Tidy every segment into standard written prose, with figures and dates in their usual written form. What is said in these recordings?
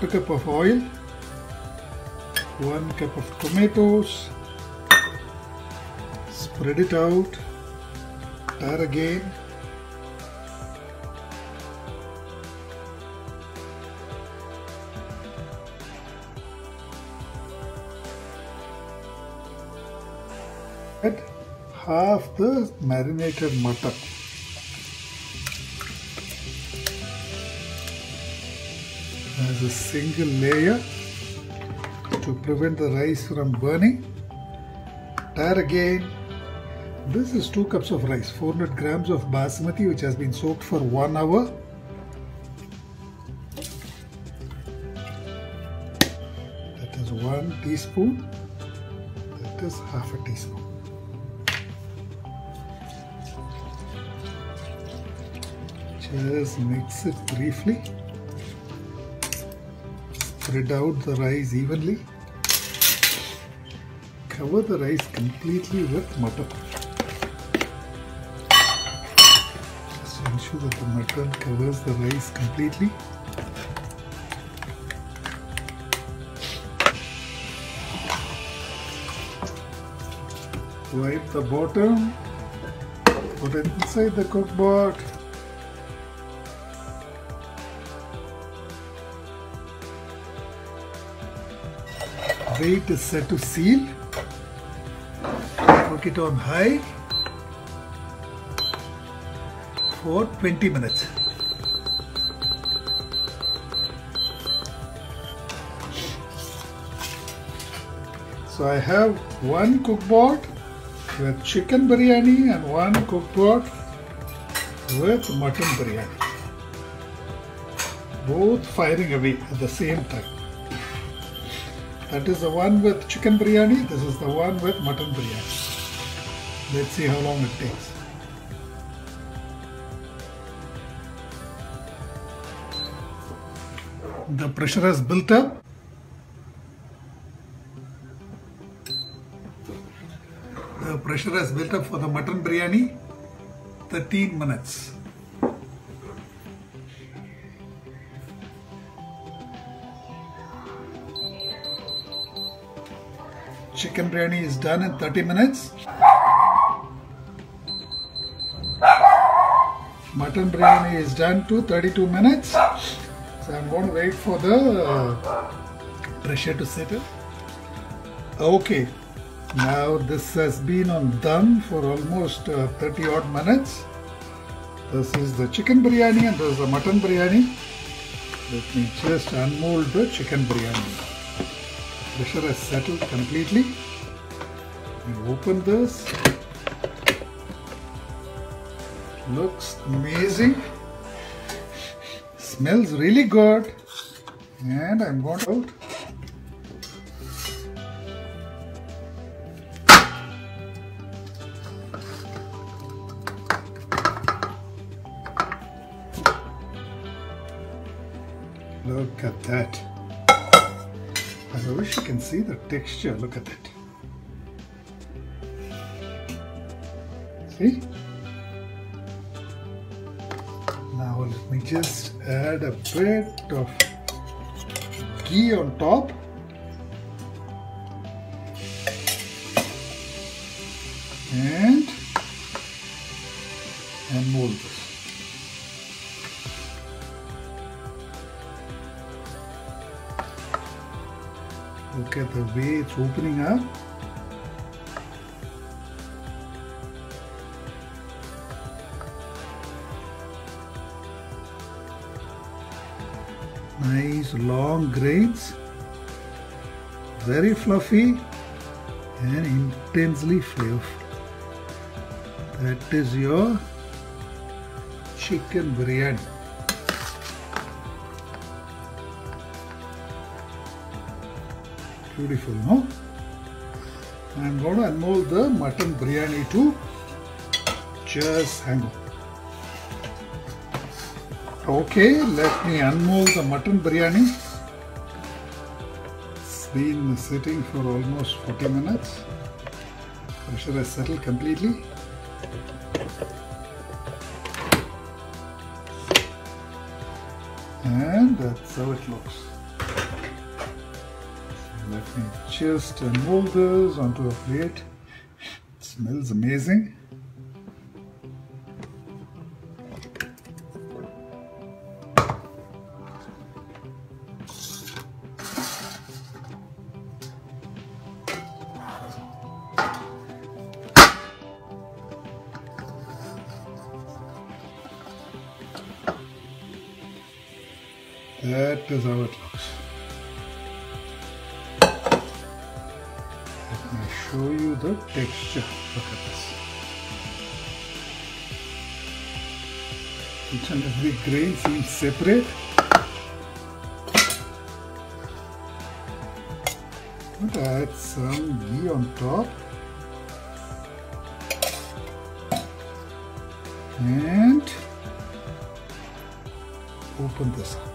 1/4 cup of oil, 1 cup of tomatoes, spread it out, stir again. Add half the marinated mutton. As a single layer to prevent the rice from burning. Stir again. This is 2 cups of rice, 400 grams of basmati which has been soaked for 1 hour. That is 1 teaspoon. That is half a teaspoon. Just mix it briefly. Spread out the rice evenly. Cover the rice completely with mutton. Just ensure that the mutton covers the rice completely. Wipe the bottom. Put it inside the cookbot. Weight is set to seal. Cook it on high for 20 minutes. So I have 1 cookbot with chicken biryani and 1 cookbot with mutton biryani. Both firing away at the same time. That is the one with chicken biryani, this is the one with mutton biryani. Let's see how long it takes. The pressure has built up. The pressure has built up for the mutton biryani, 13 minutes. Chicken biryani is done in 30 minutes. Mutton biryani is done to 32 minutes. So I'm going to wait for the pressure to settle. Okay, now this has been on dum for almost 30 odd minutes. This is the chicken biryani and this is the mutton biryani. Let me just unmold the chicken biryani. Pressure has settled completely. We open this. Looks amazing. Smells really good. And I'm going out. Look at that. I wish you can see the texture. Look at it. See? Now let me just add a bit of ghee on top. And mold this. Look at the way it's opening up. Nice long grains, very fluffy and intensely flavorful. That is your chicken biryani. Beautiful, no? I'm going to unmold the mutton biryani too. Just hang on. Okay, let me unmold the mutton biryani. It's been sitting for almost 40 minutes. Pressure has settled completely. And that's how it looks. Let me just mold this onto a plate. It smells amazing. That is how it looks. Let me show you the texture. Look at this. Each and every grain seems separate. But add some ghee on top. And open this up.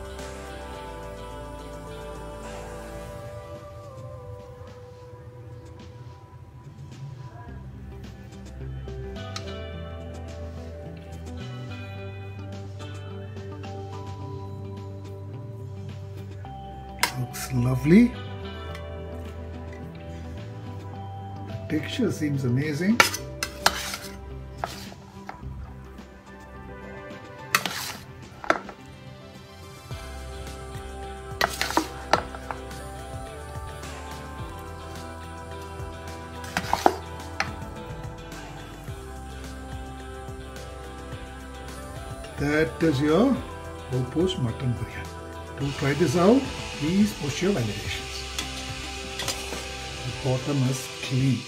Looks lovely. The texture seems amazing. That is your OPOS mutton biryani. To try this out, please push your validations. The bottom is clean.